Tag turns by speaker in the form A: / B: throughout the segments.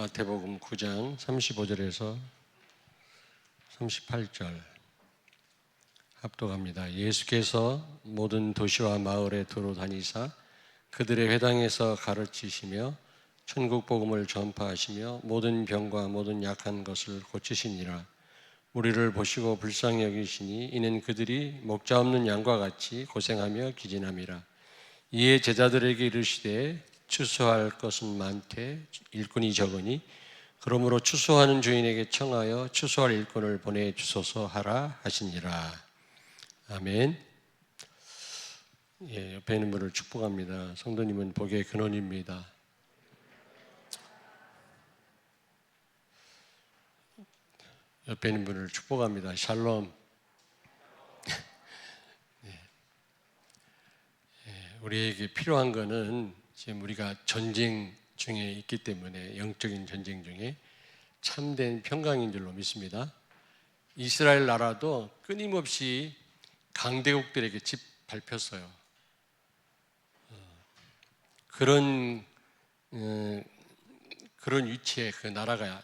A: 마태복음 9장 35절에서 38절 합독합니다. 예수께서 모든 도시와 마을에 두루 다니사 그들의 회당에서 가르치시며 천국 복음을 전파하시며 모든 병과 모든 약한 것을 고치시니라. 우리를 보시고 불쌍히 여기시니 이는 그들이 목자 없는 양과 같이 고생하며 기진함이라. 이에 제자들에게 이르시되 추수할 것은 많되 일꾼이 적으니 그러므로 추수하는 주인에게 청하여 추수할 일꾼을 보내주소서 하라 하시니라. 아멘. 옆에 있는 분을 축복합니다. 성도님은 복의 근원입니다. 옆에 있는 분을 축복합니다. 샬롬. 우리에게 필요한 것은 지금 우리가 전쟁 중에 있기 때문에 영적인 전쟁 중에 참된 평강인 줄로 믿습니다. 이스라엘 나라도 끊임없이 강대국들에게 짓밟혔어요. 그런 위치에 그 나라가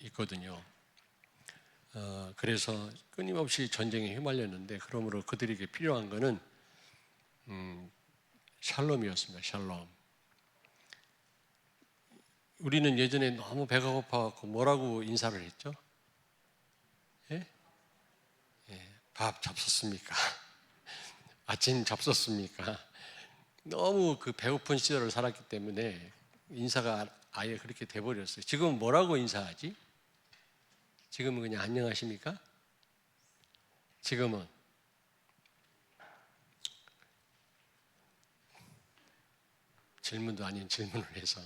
A: 있거든요. 그래서 끊임없이 전쟁에 휘말렸는데 그러므로 그들에게 필요한 것은 샬롬이었습니다. 샬롬. 우리는 예전에 너무 배가 고파갖고 뭐라고 인사를 했죠? 예? 밥 잡섰습니까? 아침 잡섰습니까? 너무 그 배고픈 시절을 살았기 때문에 인사가 아예 그렇게 돼버렸어요. 지금은 뭐라고 인사하지? 지금은 그냥 안녕하십니까? 지금은 질문도 아닌 질문을 해서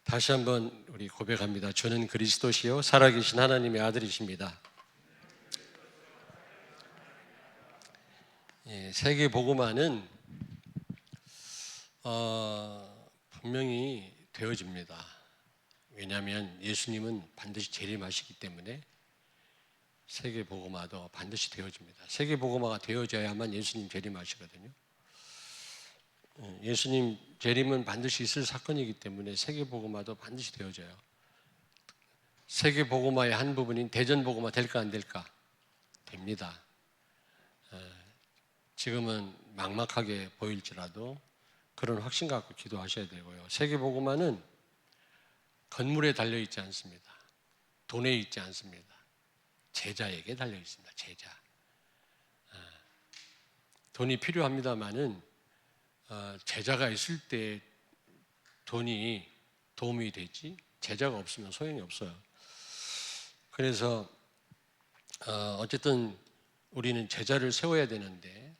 A: 다시 한번 우리 고백합니다. 주는 그리스도시요 살아계신 하나님의 아들이십니다. 세계 복음화는 분명히 되어집니다. 왜냐하면 예수님은 반드시 재림하시기 때문에 세계 복음화도 반드시 되어집니다. 세계 복음화가 되어져야만 예수님 재림하시거든요. 예수님 재림은 반드시 있을 사건이기 때문에 세계 복음화도 반드시 되어져요. 세계 복음화의 한 부분인 대전 복음화 될까 안 될까? 됩니다. 지금은 막막하게 보일지라도 그런 확신 갖고 기도하셔야 되고요. 세계 복음화는 건물에 달려 있지 않습니다. 돈에 있지 않습니다. 제자에게 달려 있습니다. 제자. 돈이 필요합니다만은 제자가 있을 때 돈이 도움이 되지 제자가 없으면 소용이 없어요. 그래서 어쨌든 우리는 제자를 세워야 되는데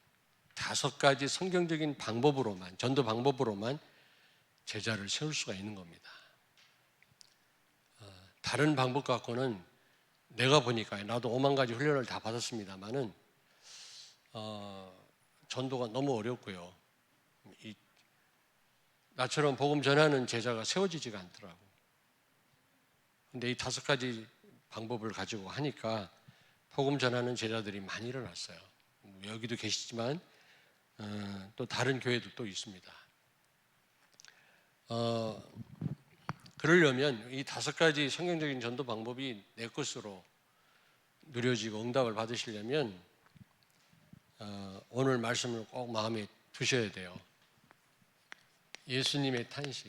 A: 5가지 성경적인 방법으로만, 전도 방법으로만 제자를 세울 수가 있는 겁니다. 다른 방법 갖고는 내가 보니까 나도 5만 가지 훈련을 다 받았습니다만은 전도가 너무 어렵고요. 나처럼 복음 전하는 제자가 세워지지가 않더라고. 근데 이 5가지 방법을 가지고 하니까 복음 전하는 제자들이 많이 일어났어요. 여기도 계시지만 또 다른 교회도 또 있습니다. 그러려면 이 5가지 성경적인 전도 방법이 내 것으로 누려지고 응답을 받으시려면 오늘 말씀을 꼭 마음에 두셔야 돼요. 예수님의 탄식.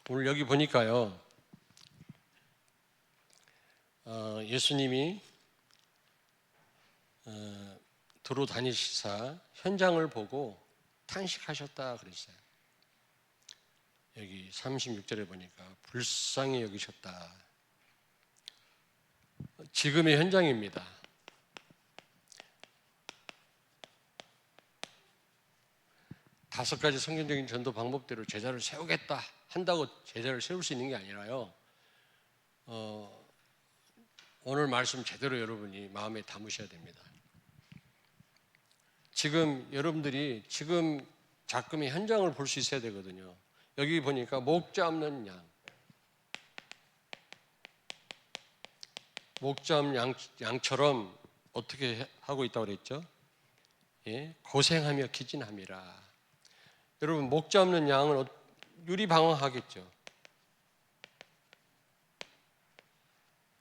A: 오늘 여기 보니까요, 예수님이 두루 다니시사 현장을 보고 탄식하셨다 그랬어요. 여기 36절에 보니까 불쌍히 여기셨다. 지금의 현장입니다. 다섯 가지 성경적인 전도 방법대로 제자를 세우겠다 한다고 제자를 세울 수 있는 게 아니라요. 오늘 말씀 제대로 여러분이 마음에 담으셔야 됩니다. 지금 여러분들이 지금 작금의 현장을 볼 수 있어야 되거든요. 여기 보니까 목자 없는 양, 목자 없는 양처럼 어떻게 하고 있다고 그랬죠? 예? 고생하며 기진함이라. 여러분, 목자 없는 양은 유리방황하겠죠.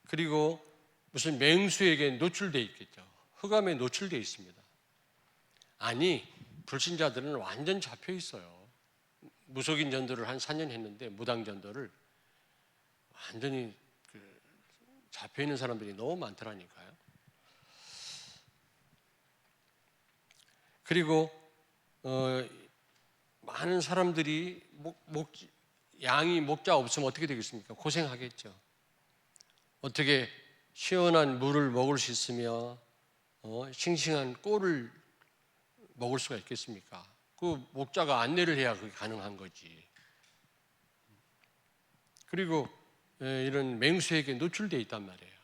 A: 그리고 무슨 맹수에게 노출되어 있겠죠. 흑암에 노출되어 있습니다. 아니, 불신자들은 완전 잡혀 있어요. 무속인 전도를 한 4년 했는데, 무당 전도를 완전히 잡혀 있는 사람들이 너무 많더라니까요. 그리고 많은 사람들이 양이 목자 없으면 어떻게 되겠습니까? 고생하겠죠. 어떻게 시원한 물을 먹을 수 있으며 싱싱한 꿀을 먹을 수가 있겠습니까? 그 목자가 안내를 해야 그게 가능한 거지. 그리고 이런 맹수에게 노출되어 있단 말이에요.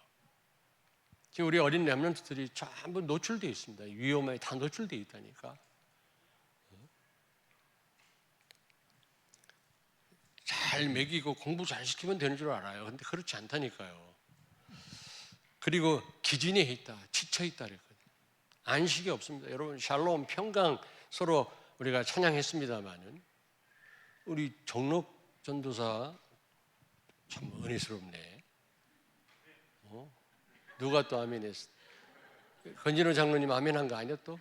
A: 지금 우리 어린 렘넌트들이 전부 노출되어 있습니다. 위험에 다 노출되어 있다니까. 잘 먹이고 공부 잘 시키면 되는 줄 알아요. 근데 그렇지 않다니까요. 그리고 기진에 있다, 지쳐 있다 그랬거든요. 안식이 없습니다. 여러분, 샬롬, 평강 서로 우리가 찬양했습니다만은 우리 정록 전도사 참 은혜스럽네. 누가 또 아멘했어? 건진호 장로님 아멘한 거 아니야 또?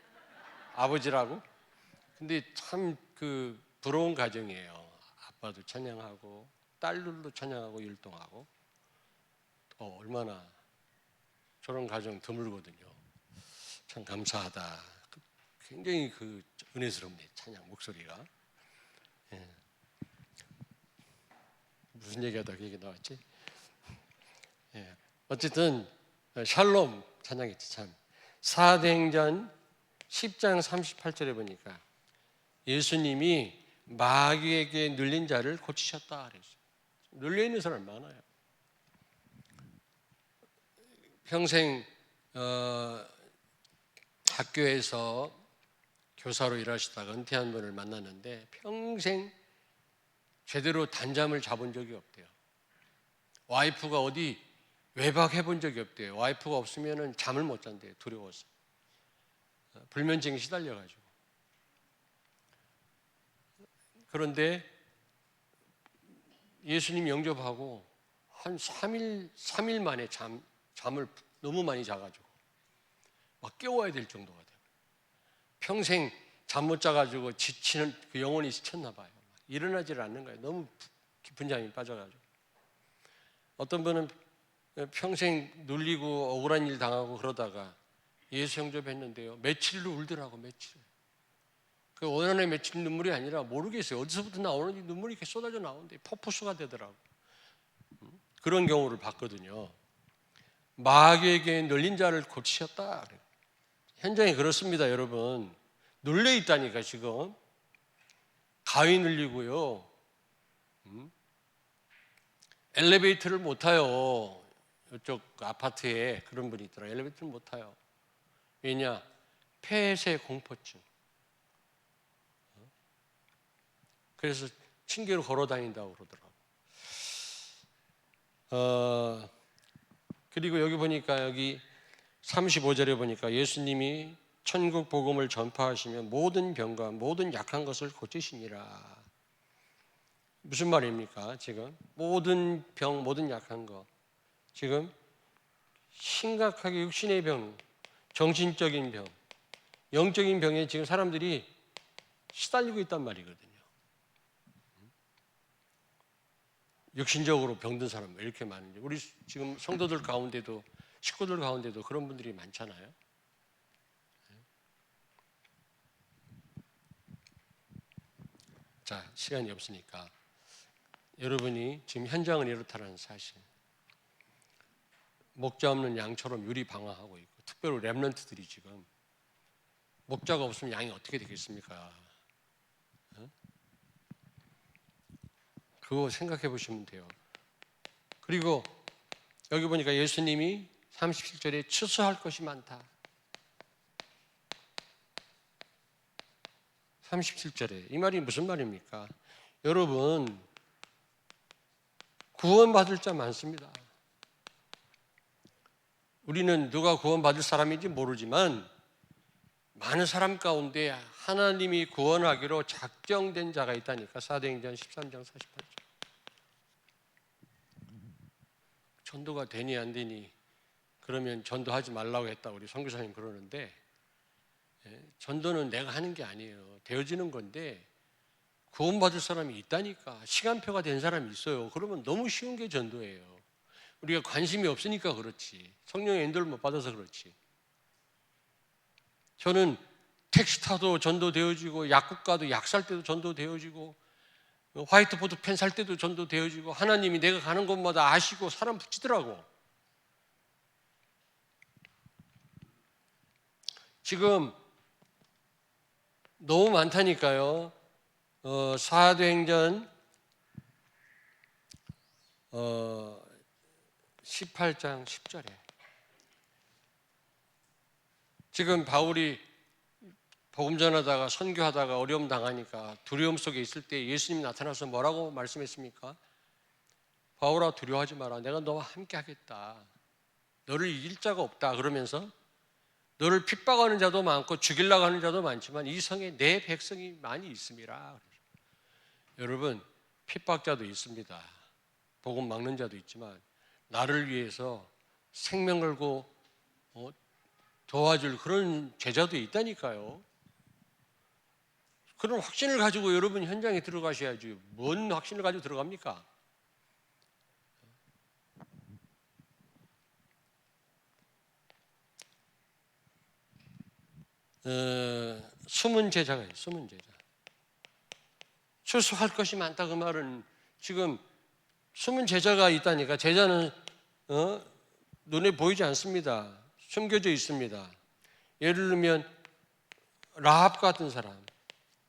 A: 아버지라고? 근데 참 부러운 가정이에요. 아빠도 찬양하고 딸들도 찬양하고 율동하고 얼마나 저런 가정 드물거든요. 참 감사하다. 굉장히 은혜스럽네, 찬양 목소리가. 예. 무슨 얘기하다 그 얘기 나왔지? 예. 어쨌든 샬롬 찬양했지 참. 사도행전 10장 38절에 보니까 예수님이 마귀에게 눌린 자를 고치셨다 그랬어요. 눌려 있는 사람 많아요. 평생 학교에서 교사로 일하시다가 은퇴한 분을 만났는데 평생 제대로 단잠을 자본 적이 없대요. 와이프가 어디 외박해 본 적이 없대요. 와이프가 없으면 잠을 못 잔대요. 두려워서. 불면증에 시달려가지고. 그런데 예수님 영접하고 한 3일 만에 잠을 너무 많이 자가지고 막 깨워야 될 정도가 돼요. 평생 잠 못 자가지고 지치는 영혼이 지쳤나 봐요. 일어나지를 않는 거예요. 너무 깊은 잠이 빠져가지고. 어떤 분은 평생 눌리고 억울한 일 당하고 그러다가 예수 영접했는데요. 며칠로 울더라고, 며칠. 그 원한의 맺힌 눈물이 아니라 모르겠어요. 어디서부터 나오는지 눈물이 이렇게 쏟아져 나오는데 폭포수가 되더라고. 그런 경우를 봤거든요. 마귀에게 눌린 자를 고치셨다. 현장이 그렇습니다, 여러분. 눌려 있다니까 지금. 가위 눌리고요. 엘리베이터를 못 타요. 이쪽 아파트에 그런 분이 있더라고요. 엘리베이터를 못 타요. 왜냐? 폐쇄 공포증. 그래서 층계로 걸어 다닌다고 그러더라고요. 그리고 여기 보니까 여기 35절에 보니까 예수님이 천국 복음을 전파하시며 모든 병과 모든 약한 것을 고치시니라. 무슨 말입니까? 지금 모든 병, 모든 약한 것. 지금 심각하게 육신의 병, 정신적인 병, 영적인 병에 지금 사람들이 시달리고 있단 말이거든요. 육신적으로 병든 사람 이렇게 많은데 우리 지금 성도들 가운데도 식구들 가운데도 그런 분들이 많잖아요. 자, 시간이 없으니까 여러분이 지금 현장은 이렇다는 사실. 목자 없는 양처럼 유리방황하고 있고 특별히 렘넌트들이 지금 목자가 없으면 양이 어떻게 되겠습니까? 그거 생각해 보시면 돼요. 그리고 여기 보니까 예수님이 37절에 추수할 것이 많다. 37절에 이 말이 무슨 말입니까? 여러분 구원받을 자 많습니다. 우리는 누가 구원받을 사람인지 모르지만 많은 사람 가운데 하나님이 구원하기로 작정된 자가 있다니까. 사도행전 13장 48절. 전도가 되니 안 되니 그러면 전도하지 말라고 했다 우리 선교사님 그러는데, 전도는 내가 하는 게 아니에요. 되어지는 건데 구원받을 사람이 있다니까. 시간표가 된 사람이 있어요. 그러면 너무 쉬운 게 전도예요. 우리가 관심이 없으니까 그렇지, 성령의 인도를 못 받아서 그렇지. 저는 택시 타도 전도되어지고, 약국 가도 약 살 때도 전도되어지고, 화이트보드 펜 살 때도 전도되어지고, 하나님이 내가 가는 곳마다 아시고 사람 붙이더라고. 지금 너무 많다니까요. 사도행전 18장 10절에 지금 바울이 복음 전하다가 선교하다가 어려움 당하니까 두려움 속에 있을 때 예수님이 나타나서 뭐라고 말씀했습니까? 바울아, 두려워하지 마라. 내가 너와 함께 하겠다. 너를 이길 자가 없다. 그러면서 너를 핍박하는 자도 많고 죽이려고 하는 자도 많지만 이 성에 내 백성이 많이 있음이라. 여러분, 핍박자도 있습니다. 복음 막는 자도 있지만 나를 위해서 생명 걸고 도와줄 그런 제자도 있다니까요. 그런 확신을 가지고 여러분 현장에 들어가셔야지. 뭔 확신을 가지고 들어갑니까? 숨은 제자가 있어요. 숨은 제자. 출소할 것이 많다 그 말은 지금 숨은 제자가 있다니까. 제자는 눈에 보이지 않습니다. 숨겨져 있습니다. 예를 들면 라합 같은 사람.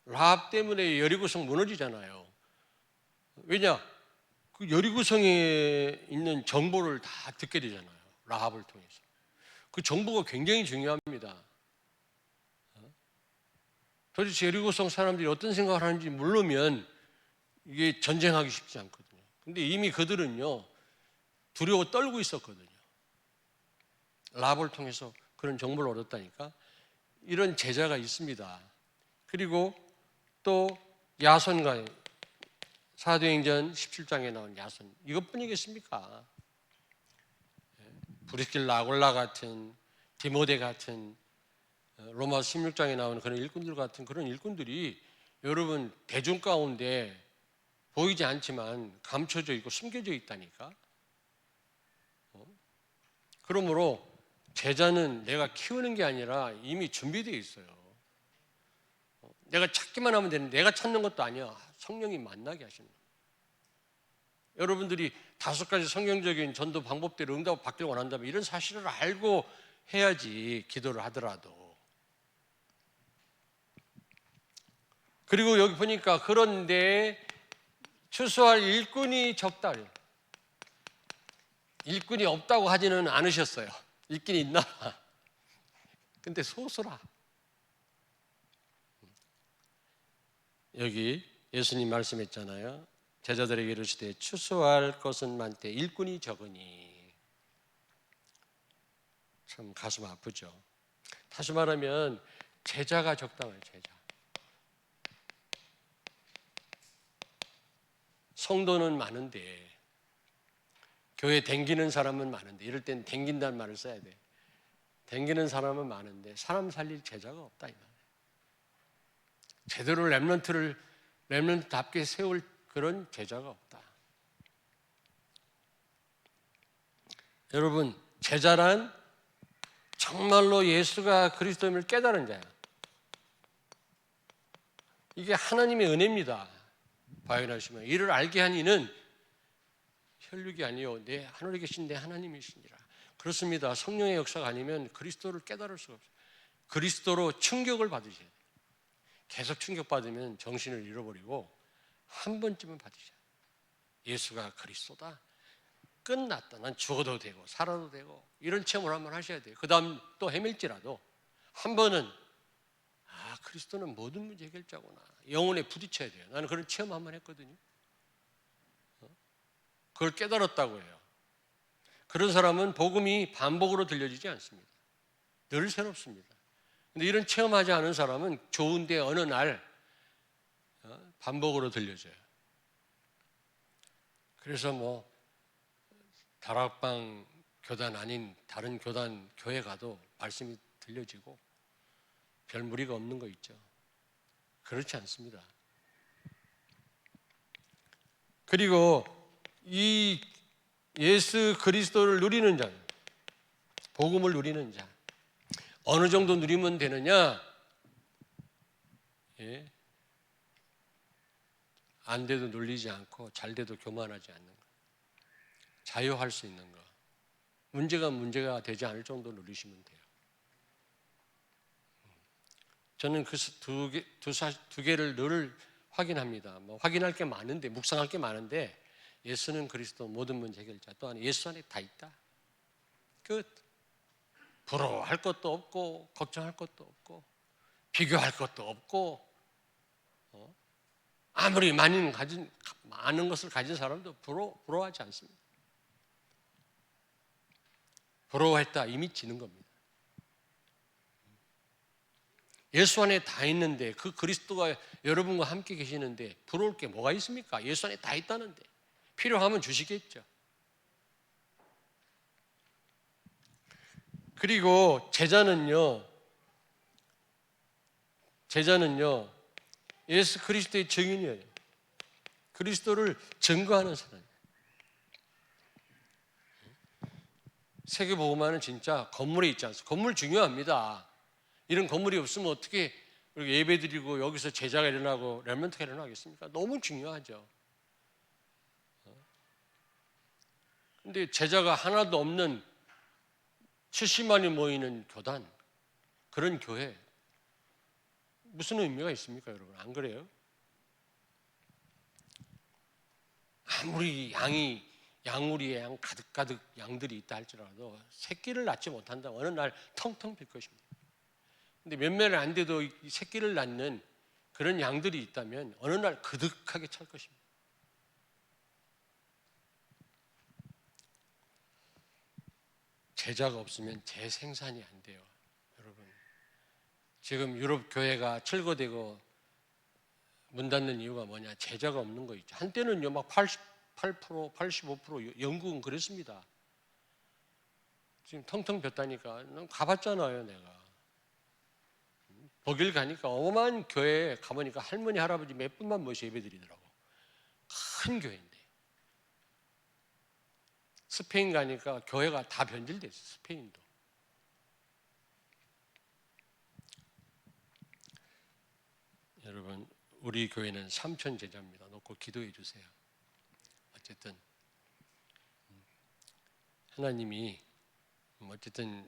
A: 라합 때문에 여리고성 무너지잖아요. 왜냐? 그 여리고성에 있는 정보를 다 듣게 되잖아요. 라합을 통해서. 그 정보가 굉장히 중요합니다. 도대체 여리고성 사람들이 어떤 생각을 하는지 모르면 이게 전쟁하기 쉽지 않거든요. 근데 이미 그들은요, 두려워 떨고 있었거든요. 라합을 통해서 그런 정보를 얻었다니까. 이런 제자가 있습니다. 그리고 또 야손과 사도행전 17장에 나온 야손, 이것뿐이겠습니까? 브리스길라, 아굴라 같은, 디모데 같은, 로마서 16장에 나오는 그런 일꾼들 같은 그런 일꾼들이 여러분 대중 가운데 보이지 않지만 감춰져 있고 숨겨져 있다니까. 그러므로 제자는 내가 키우는 게 아니라 이미 준비되어 있어요. 내가 찾기만 하면 되는데 내가 찾는 것도 아니야. 성령이 만나게 하시는 거예요. 여러분들이 5가지 성경적인 전도 방법대로 응답을 받기를 원한다면 이런 사실을 알고 해야지, 기도를 하더라도. 그리고 여기 보니까 그런데 추수할 일꾼이 적다. 일꾼이 없다고 하지는 않으셨어요. 있긴 있나 봐. 근데 소수라. 여기 예수님 말씀했잖아요. 제자들에게 이르시되 추수할 것은 많되 일꾼이 적으니. 참 가슴 아프죠. 다시 말하면 제자가 적당해요. 제자. 성도는 많은데, 교회 댕기는 사람은 많은데, 이럴 땐 댕긴다는 말을 써야 돼. 댕기는 사람은 많은데 사람 살릴 제자가 없다 이 말이에요. 제대로 렘넌트답게 세울 그런 제자가 없다. 여러분, 제자란 정말로 예수가 그리스도임을 깨달은 자야. 이게 하나님의 은혜입니다. 바요나시면 이를 알게 한 이는 혈육이 아니요 내 하늘에 계신 내 하나님이시니라. 그렇습니다. 성령의 역사가 아니면 그리스도를 깨달을 수가 없어요. 그리스도로 충격을 받으셔야 돼요. 계속 충격받으면 정신을 잃어버리고 한 번쯤은 받으셔야 돼요. 예수가 그리스도다. 끝났다. 난 죽어도 되고 살아도 되고 이런 체험을 한번 하셔야 돼요. 그 다음 또 헤맬지라도 한 번은 그리스도는 모든 문제 해결자구나. 영혼에 부딪혀야 돼요. 나는 그런 체험 한번 했거든요. 그걸 깨달았다고 해요. 그런 사람은 복음이 반복으로 들려지지 않습니다. 늘 새롭습니다. 근데 이런 체험하지 않은 사람은 좋은데 어느 날 반복으로 들려져요. 그래서 뭐 다락방 교단 아닌 다른 교단 교회 가도 말씀이 들려지고 별 무리가 없는 거 있죠. 그렇지 않습니다. 그리고 이 예수 그리스도를 누리는 자, 복음을 누리는 자, 어느 정도 누리면 되느냐? 예? 안 돼도 눌리지 않고 잘 돼도 교만하지 않는 것, 자유할 수 있는 것, 문제가 되지 않을 정도 누리시면 돼요. 저는 그 두 개를 늘 확인합니다. 뭐 확인할 게 많은데, 묵상할 게 많은데, 예수는 그리스도 모든 문제 해결자, 또한 예수 안에 다 있다. 끝. 부러워할 것도 없고, 걱정할 것도 없고, 비교할 것도 없고, 아무리 많은 것을 가진 사람도 부러워하지 않습니다. 부러워했다 이미 지는 겁니다. 예수 안에 다 있는데, 그 그리스도가 여러분과 함께 계시는데 부러울 게 뭐가 있습니까? 예수 안에 다 있다는데 필요하면 주시겠죠. 그리고 제자는요 예수 그리스도의 증인이에요. 그리스도를 증거하는 사람이에요. 세계복음화는 진짜 건물에 있지 않습니까? 건물 중요합니다. 이런 건물이 없으면 어떻게 예배드리고 여기서 제자가 일어나고 렘넌트가 일어나겠습니까? 너무 중요하죠. 근데 제자가 하나도 없는 70만이 모이는 교단, 그런 교회 무슨 의미가 있습니까, 여러분? 안 그래요? 아무리 양우리에 양 가득 양들이 있다 할지라도 새끼를 낳지 못한다면 어느 날 텅텅 빌 것입니다. 근데 몇 매를 안 돼도 이 새끼를 낳는 그런 양들이 있다면 어느 날 그득하게 찰 것입니다. 제자가 없으면 재생산이 안 돼요, 여러분. 지금 유럽 교회가 철거되고 문 닫는 이유가 뭐냐? 제자가 없는 거 있죠. 한때는요 막 88%, 85% 영국은 그랬습니다. 지금 텅텅 폈다니까. 난 가봤잖아요, 내가. 독일 가니까 어마어마한 교회에 가보니까 할머니, 할아버지 몇 분만 모셔 예배드리더라고. 큰 교회인데. 스페인 가니까 교회가 다 변질됐어요, 스페인도. 여러분, 우리 교회는 3천 제자입니다. 놓고 기도해 주세요. 어쨌든 하나님이 어쨌든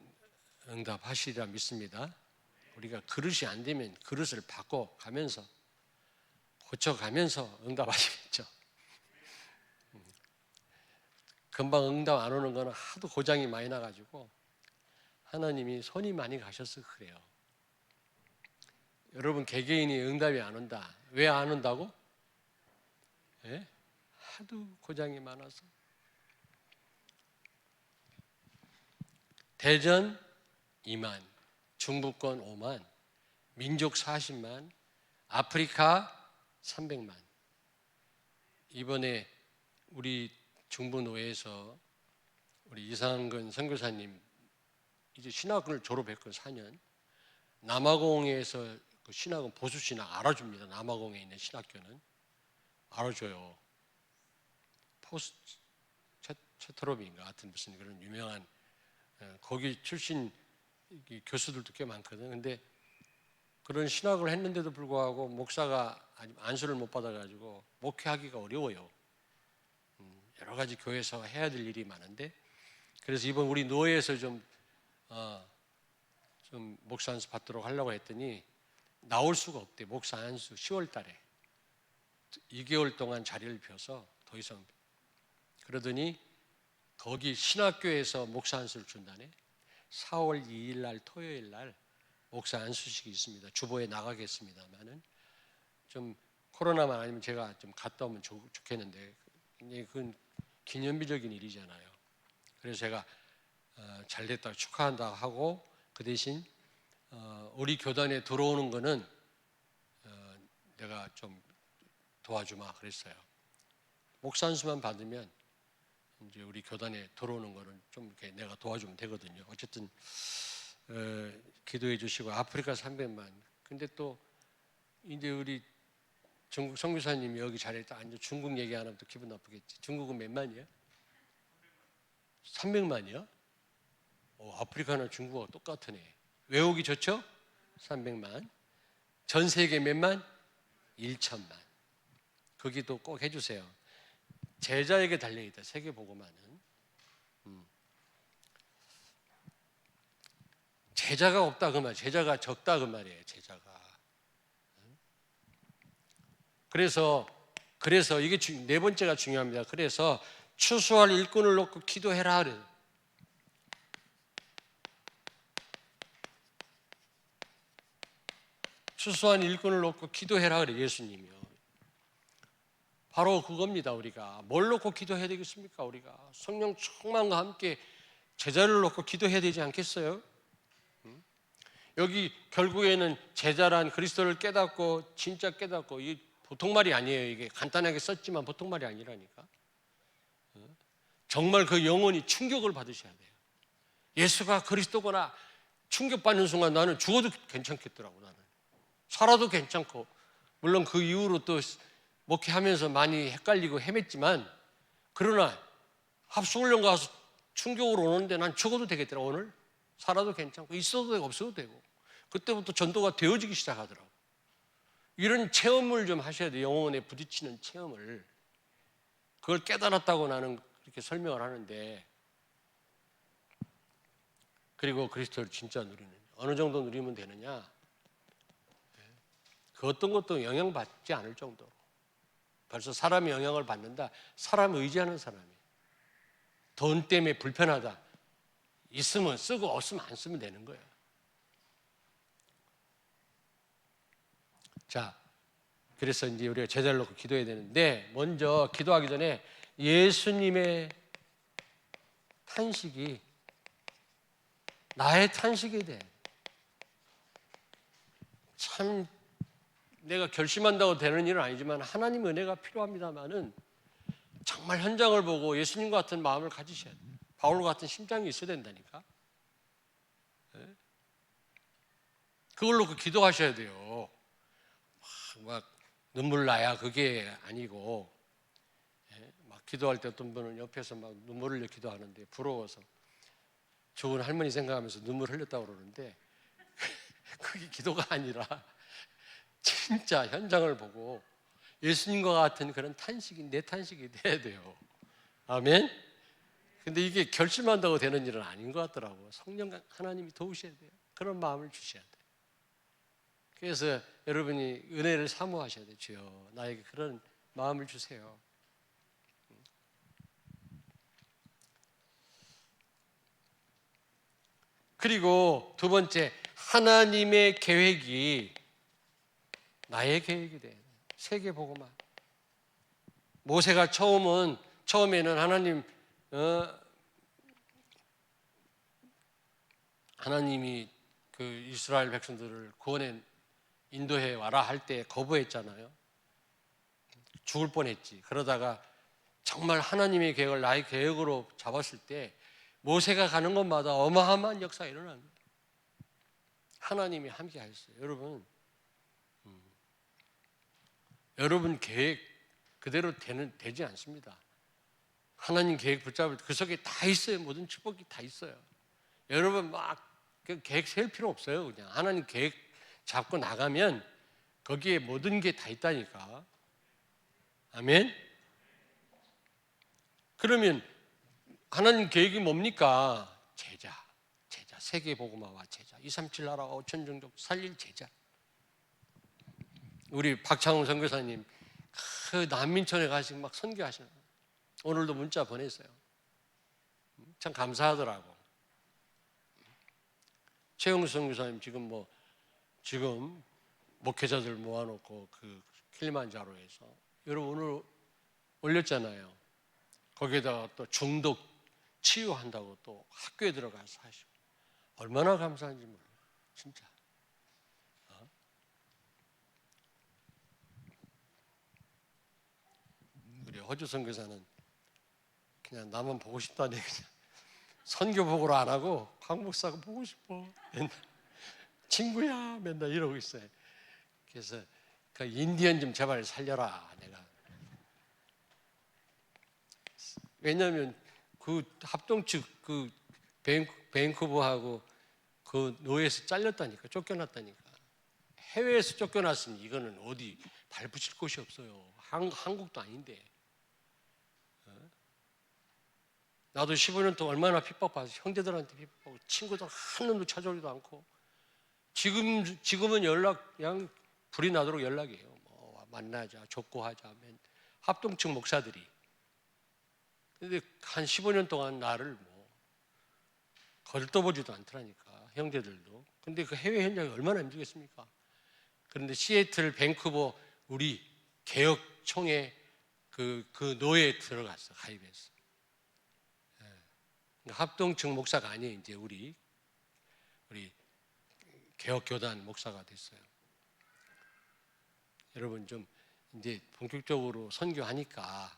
A: 응답하시리라 믿습니다. 우리가 그릇이 안 되면 그릇을 바꿔가면서 고쳐가면서 응답하시겠죠. 금방 응답 안 오는 거는 하도 고장이 많이 나가지고 하나님이 손이 많이 가셔서 그래요. 여러분 개개인이 응답이 안 온다. 왜 안 온다고? 예? 하도 고장이 많아서. 대전 2만, 중부권 5만, 민족 40만, 아프리카 300만. 이번에 우리 중부노회에서 우리 이상근 선교사님 이제 신학을 졸업했고 4년 남아공에서 그 신학은 보수 신학 알아줍니다. 남아공에 있는 신학교는 알아줘요. 포스트 채트롭인가 같은 무슨 그런 유명한 거기 출신 교수들도 꽤 많거든. 근데 그런 신학을 했는데도 불구하고 목사가 안수를 못 받아가지고 목회하기가 어려워요. 여러 가지 교회에서 해야 될 일이 많은데 그래서 이번 우리 노회에서 좀 목사 안수 받도록 하려고 했더니 나올 수가 없대. 목사 안수 10월 달에 2개월 동안 자리를 비워서 더 이상 그러더니 거기 신학교에서 목사 안수를 준다네. 4월 2일 날 토요일 날 목사 안수식이 있습니다. 주보에 나가겠습니다만은 좀 코로나만 아니면 제가 좀 갔다 오면 좋겠는데 그건 기념비적인 일이잖아요. 그래서 제가 잘됐다 축하한다 하고 그 대신 우리 교단에 들어오는 거는 내가 좀 도와주마 그랬어요. 목사 안수만 받으면 이제 우리 교단에 들어오는 거는 좀 이렇게 내가 도와주면 되거든요. 어쨌든 기도해 주시고 아프리카 300만. 근데 또 이제 우리 중국 선교사님이 여기 자리에 딱 앉아 중국 얘기 안 하면 또 기분 나쁘겠지. 중국은 몇 만이야? 300만이요? 아프리카나 중국하고 똑같으네. 외우기 좋죠? 300만. 전 세계 몇만? 1천만. 거기도 꼭 해주세요. 제자에게 달려있다. 세계 복음화는. 제자가 없다 그 말. 제자가 적다 그 말이에요. 제자가. 그래서 이게 네 번째가 중요합니다. 그래서 추수할 일꾼을 놓고 기도해라 그래요. 추수한 일꾼을 놓고 기도해라 그래 예수님이요. 바로 그겁니다. 우리가 뭘 놓고 기도해야 되겠습니까? 우리가 성령 충만과 함께 제자를 놓고 기도해야 되지 않겠어요? 여기 결국에는 제자란 그리스도를 깨닫고 진짜 깨닫고 이 보통 말이 아니에요. 이게 간단하게 썼지만 보통 말이 아니라니까. 정말 그 영혼이 충격을 받으셔야 돼요. 예수가 그리스도구나 충격받는 순간 나는 죽어도 괜찮겠더라고. 나는 살아도 괜찮고, 물론 그 이후로 또 목회하면서 많이 헷갈리고 헤맸지만, 그러나 합숙훈련 가서 충격으로 오는데 난 죽어도 되겠더라. 오늘 살아도 괜찮고 있어도 되고 없어도 되고. 그때부터 전도가 되어지기 시작하더라고. 이런 체험을 좀 하셔야 돼요. 영혼에 부딪히는 체험을. 그걸 깨달았다고 나는 그렇게 설명을 하는데, 그리고 그리스도를 진짜 누리는, 어느 정도 누리면 되느냐, 그 어떤 것도 영향받지 않을 정도로. 벌써 사람이 영향을 받는다. 사람 의지하는 사람이에요. 돈 때문에 불편하다. 있으면 쓰고 없으면 안 쓰면 되는 거예요. 자, 그래서 이제 우리가 제자를 놓고 기도해야 되는데, 먼저 기도하기 전에 예수님의 탄식이 나의 탄식이 돼. 참 내가 결심한다고 되는 일은 아니지만 하나님 은혜가 필요합니다만은 정말 현장을 보고 예수님과 같은 마음을 가지셔야 돼요. 바울과 같은 심장이 있어야 된다니까. 그걸로 기도하셔야 돼요. 막 눈물 나야 그게 아니고, 막 기도할 때 어떤 분은 옆에서 막 눈물 흘려 기도하는데 부러워서 죽은 할머니 생각하면서 눈물 흘렸다고 그러는데 그게 기도가 아니라 진짜 현장을 보고 예수님과 같은 그런 탄식이 내 탄식이 돼야 돼요. 아멘. 근데 이게 결심한다고 되는 일은 아닌 것 같더라고요. 성령 하나님이 도우셔야 돼요. 그런 마음을 주셔야 돼요. 그래서 여러분이 은혜를 사모하셔야 돼요. 주여 나에게 그런 마음을 주세요. 그리고 두 번째, 하나님의 계획이 나의 계획이 돼. 세계 복음화. 모세가 처음에는 하나님이 그 이스라엘 백성들을 구원해 인도해 와라 할 때 거부했잖아요. 죽을 뻔했지. 그러다가 정말 하나님의 계획을 나의 계획으로 잡았을 때 모세가 가는 곳마다 어마어마한 역사가 일어난 거예요. 하나님이 함께 하셨어요. 여러분 계획 그대로 되지 않습니다. 하나님 계획 붙잡을 때 그 속에 다 있어요. 모든 축복이 다 있어요. 여러분 막 계획 세울 필요 없어요. 그냥 하나님 계획 잡고 나가면 거기에 모든 게 다 있다니까. 아멘. 그러면 하나님 계획이 뭡니까? 제자, 세계 복음화와 제자, 237 나라 5천 종족 살릴 제자. 우리 박창훈 선교사님 그 난민촌에 가시고 막 선교하시는, 오늘도 문자 보냈어요. 참 감사하더라고. 최영수 선교사님 지금 목회자들 모아놓고 그 킬리만자로에서 여러분 오늘 올렸잖아요. 거기에다가 또 중독 치유한다고 또 학교에 들어가서 하시고 얼마나 감사한지 몰라요. 진짜. 우리 호주 선교사는 그냥 나만 보고 싶다니 그냥 선교 보고를 안 하고 강 목사가 보고 싶어. 맨날 친구야 맨날 이러고 있어요. 그래서 그 인디언 좀 제발 살려라 내가. 왜냐하면 그 합동 측 그 밴쿠버하고 그 노예에서 잘렸다니까, 쫓겨났다니까. 해외에서 쫓겨났으니 이거는 어디 발 붙일 곳이 없어요. 한국도 아닌데. 나도 15년 동안 얼마나 핍박받아서 형제들한테 핍박받고 친구들 한 놈도 찾아오지도 않고 지금은 연락 그냥 불이 나도록 연락이에요. 뭐 만나자, 족구하자 하면 합동층 목사들이. 근데 한 15년 동안 나를 뭐 걸떠보지도 않더라니까, 형제들도. 근데 그 해외 현장이 얼마나 힘들겠습니까? 그런데 시애틀, 밴쿠버 우리 개혁총회 그 노예에 들어갔어, 가입했어. 합동층 목사가 아니에요. 이제 우리 개혁교단 목사가 됐어요. 여러분 좀 이제 본격적으로 선교하니까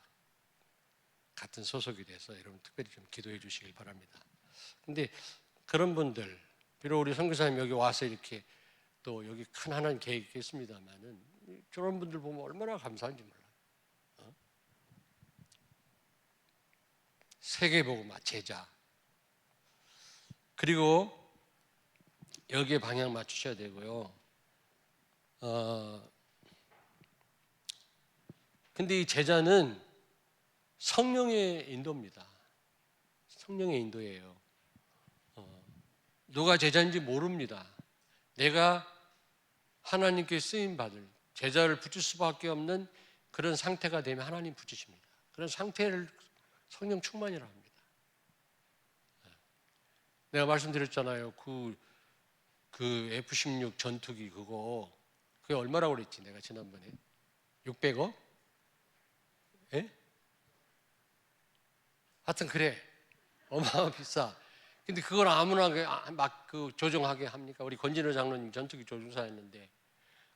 A: 같은 소속이 돼서 여러분 특별히 좀 기도해 주시길 바랍니다. 근데 그런 분들, 비록 우리 선교사님 여기 와서 이렇게 또 여기 큰 하나님 계획이 있겠습니다만은 저런 분들 보면 얼마나 감사한지 몰라요. 세계복음 제자. 그리고 여기에 방향 맞추셔야 되고요. 근데 이 제자는 성령의 인도입니다. 성령의 인도예요. 누가 제자인지 모릅니다. 내가 하나님께 쓰임 받을 제자를 붙일 수밖에 없는 그런 상태가 되면 하나님 붙이십니다. 그런 상태를 성령 충만이라고 합니다. 내가 말씀드렸잖아요. 그 F-16 전투기 그게 얼마라고 그랬지 내가 지난번에? 600억? 예? 하여튼 그래. 어마어마 비싸. 근데 그걸 아무나 막 조종하게 합니까? 우리 권진호 장로님 전투기 조종사였는데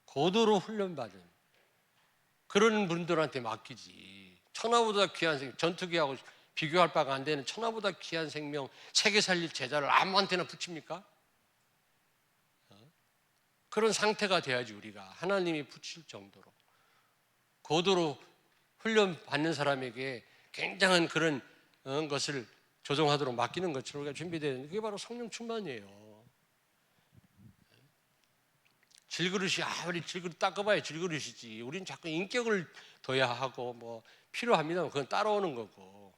A: 고도로 훈련받은 그런 분들한테 맡기지. 천하보다 귀한 생명, 전투기하고 비교할 바가 안 되는 천하보다 귀한 생명, 세계 살릴 제자를 아무한테나 붙입니까? 그런 상태가 돼야지 우리가 하나님이 붙일 정도로 고도로 훈련 받는 사람에게 굉장한 그런 것을 조종하도록 맡기는 것처럼 우리가 준비되어 있는 그게 바로 성령 충만이에요. 질그릇이 우리 질그릇 닦아봐야 질그릇이지. 우리는 자꾸 인격을 둬야 하고 뭐 필요합니다. 그건 따라오는 거고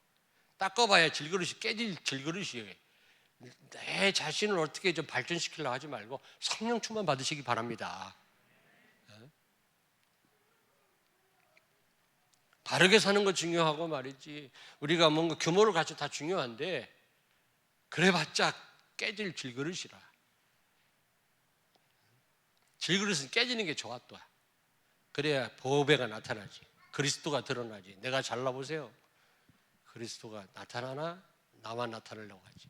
A: 닦아봐야 질그릇이 깨질 질그릇이에요. 내 자신을 어떻게 좀 발전시키려고 하지 말고 성령 충만 받으시기 바랍니다. 바르게 사는 거 중요하고 말이지. 우리가 뭔가 규모를 갖춰 다 중요한데 그래봤자 깨질 질그릇이라. 질그릇은 깨지는 게 좋아 또. 그래야 보배가 나타나지. 그리스도가 드러나지. 내가 잘라보세요. 그리스도가 나타나나 나만 나타나려고 하지.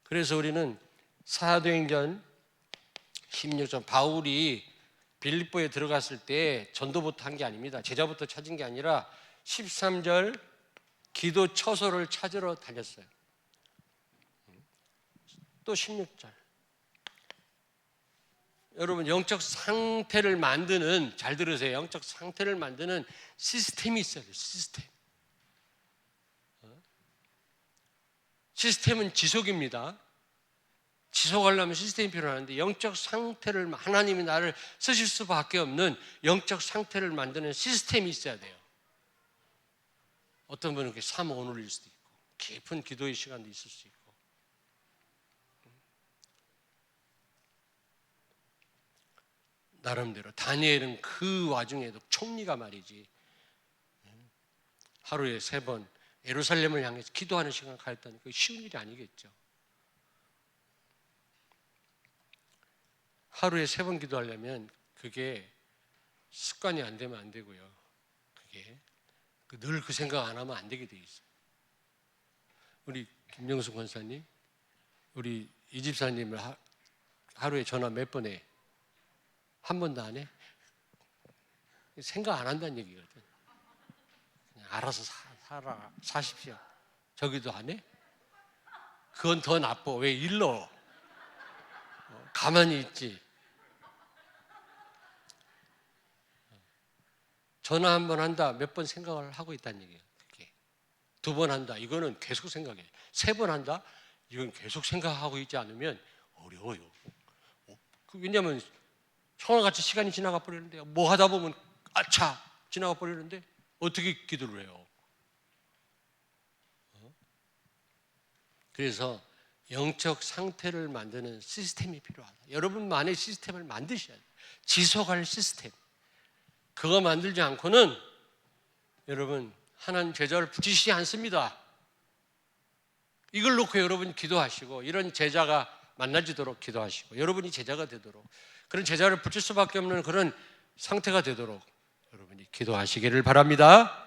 A: 그래서 우리는 사도행전 16장 바울이 빌립보에 들어갔을 때 전도부터 한 게 아닙니다. 제자부터 찾은 게 아니라 13절 기도 처소를 찾으러 다녔어요. 또 16절. 여러분 영적 상태를 만드는, 잘 들으세요. 영적 상태를 만드는 시스템이 있어야 돼요. 시스템은 지속입니다. 지속하려면 시스템이 필요한데 영적 상태를 하나님이 나를 쓰실 수밖에 없는 영적 상태를 만드는 시스템이 있어야 돼요. 어떤 분은 3-5일일 수도 있고 깊은 기도의 시간도 있을 수 있고 나름대로 다니엘은 그 와중에도 총리가 말이지 하루에 3번 예루살렘을 향해서 기도하는 시간 가졌다니 그게 쉬운 일이 아니겠죠. 하루에 3번 기도하려면 그게 습관이 안 되면 안 되고요. 그게 늘 그 생각 안 하면 안 되게 돼 있어요. 우리 김영수 권사님, 우리 이 집사님을 하루에 전화 몇 번 해? 한 번도 안 해? 생각 안 한다는 얘기거든. 그냥 알아서 사십시오. 저기도 안 해? 그건 더 나빠. 왜 일러? 가만히 있지. 전화 한 번 한다, 몇 번 생각을 하고 있다는 얘기예요. 두 번 한다, 이거는 계속 생각해. 세 번 한다, 이건 계속 생각하고 있지 않으면 어려워요. 왜냐하면 청아같이 시간이 지나가 버리는데, 뭐 하다 보면 아차 지나가 버리는데 어떻게 기도를 해요? 그래서 영적 상태를 만드는 시스템이 필요하다. 여러분만의 시스템을 만드셔야 돼요. 지속할 시스템. 그거 만들지 않고는 여러분 하나님 제자를 붙이시지 않습니다. 이걸 놓고 여러분 기도하시고, 이런 제자가 만나지도록 기도하시고, 여러분이 제자가 되도록, 그런 제자를 붙일 수밖에 없는 그런 상태가 되도록 여러분이 기도하시기를 바랍니다.